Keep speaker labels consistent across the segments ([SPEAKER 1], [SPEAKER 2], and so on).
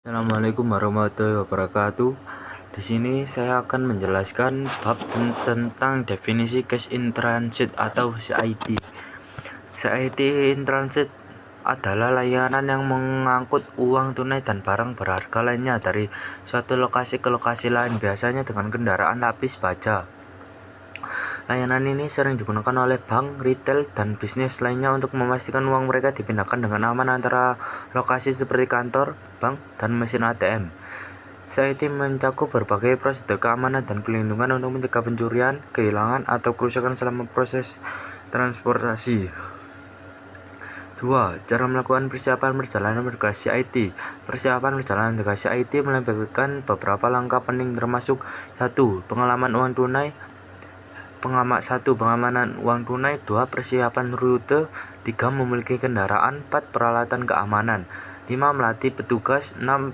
[SPEAKER 1] Assalamualaikum warahmatullahi wabarakatuh. Di sini saya akan menjelaskan bab tentang definisi cash in transit atau CIT. CIT in transit adalah layanan yang mengangkut uang tunai dan barang berharga lainnya dari suatu lokasi ke lokasi lain, biasanya dengan kendaraan lapis baja. Layanan ini sering digunakan oleh bank, retail, dan bisnis lainnya untuk memastikan uang mereka dipindahkan dengan aman antara lokasi seperti kantor, bank, dan mesin ATM. CIT mencakup berbagai prosedur keamanan dan pelindungan untuk mencegah pencurian, kehilangan, atau kerusakan selama proses transportasi. 2. Cara melakukan persiapan perjalanan berkas CIT. Persiapan perjalanan berkas CIT melibatkan beberapa langkah penting termasuk 1. Pengamanan uang tunai 2. Persiapan rute 3. Memiliki kendaraan 4. Peralatan keamanan 5. Melatih petugas 6.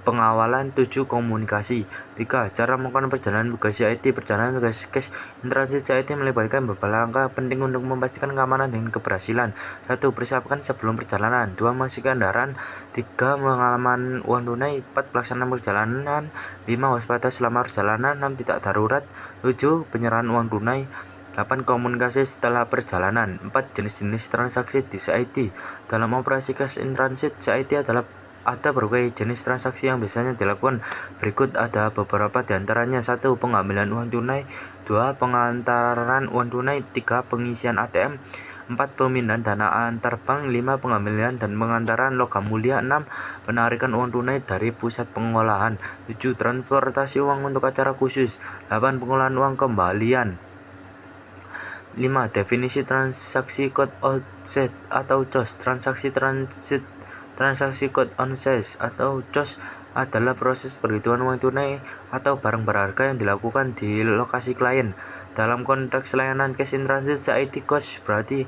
[SPEAKER 1] Pengawalan 7. Komunikasi 3. Cara melakukan perjalanan berkas CIT. Perjalanan berkas cash in transit CIT melibatkan beberapa langkah penting untuk memastikan keamanan dan keberhasilan. 1. Persiapkan sebelum perjalanan 2. Mengisi kendaraan 3. Pengalaman uang tunai 4. Pelaksanaan perjalanan 5. Waspada selama perjalanan 6. Tidak darurat 7. Penyerahan uang tunai 8. Komunikasi setelah perjalanan 4. Jenis-jenis transaksi di CIT. Dalam operasi cash in transit CIT ada berbagai jenis transaksi yang biasanya dilakukan. Berikut ada beberapa di antaranya. 1. Pengambilan uang tunai 2. Pengantaran uang tunai 3. Pengisian ATM 4. Pemindahan dana antar bank 5. Pengambilan dan pengantaran logam mulia 6. Penarikan uang tunai dari pusat pengolahan 7. Transportasi uang untuk acara khusus 8. Pengolahan uang kembalian 5. Definisi transaksi code offset atau COS. Transaksi code offset atau COS adalah proses perhitungan uang tunai atau barang berharga yang dilakukan di lokasi klien. Dalam konteks layanan cash in transit CIT, COS berarti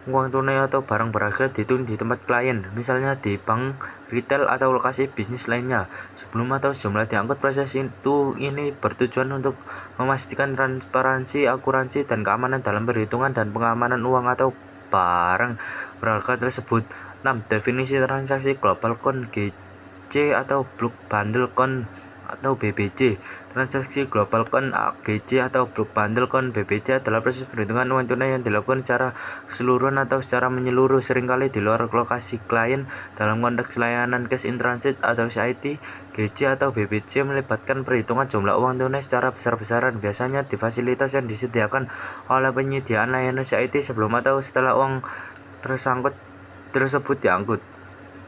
[SPEAKER 1] uang tunai atau barang berharga dihitung di tempat klien, misalnya di bank, retail, atau lokasi bisnis lainnya. Sebelum atau sejumlah diangkut, proses ini bertujuan untuk memastikan transparansi, akurasi, dan keamanan dalam perhitungan dan pengamanan uang atau barang berharga tersebut. 6. Definisi transaksi global count GC atau bulk bundle count atau BBC. Transaksi global count GC atau bulk bundle count BBC adalah proses perhitungan uang tunai yang dilakukan secara keseluruhan atau secara menyeluruh, seringkali di luar lokasi klien. Dalam konteks layanan cash in transit atau CIT, GC atau BBC melibatkan perhitungan jumlah uang tunai secara besar-besaran, biasanya di fasilitas yang disediakan oleh penyediaan layanan CIT sebelum atau setelah uang tersebut diangkut.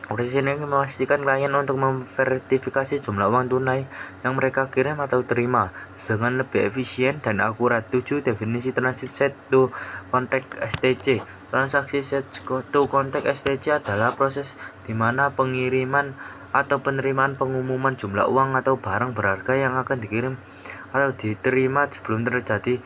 [SPEAKER 1] Proses ini memastikan klien untuk memverifikasi jumlah uang tunai yang mereka kirim atau terima dengan lebih efisien dan akurat. 7. Definisi transit set to contact STC. Transaksi set to contact STC adalah proses di mana pengiriman atau penerimaan pengumuman jumlah uang atau barang berharga yang akan dikirim atau diterima sebelum terjadi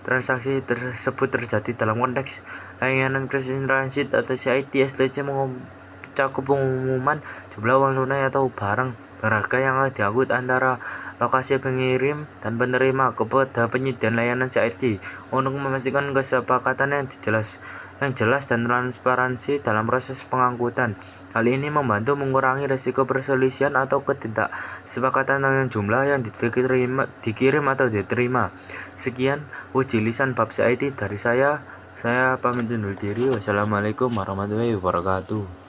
[SPEAKER 1] transaksi tersebut terjadi. Dalam konteks layanan cash in transit atau CIT, STC mencakup pengumuman jumlah uang tunai atau barang berharga yang akan diangkut antara lokasi pengirim dan penerima kepada penyediaan layanan CIT untuk memastikan kesepakatan yang jelas dan transparansi dalam proses pengangkutan. Hal ini membantu mengurangi risiko perselisihan atau ketidaksepakatan tentang jumlah yang dikirim atau diterima. Sekian uji lisan bab CIT dari saya. Saya pamit undur diri. Wassalamualaikum warahmatullahi wabarakatuh.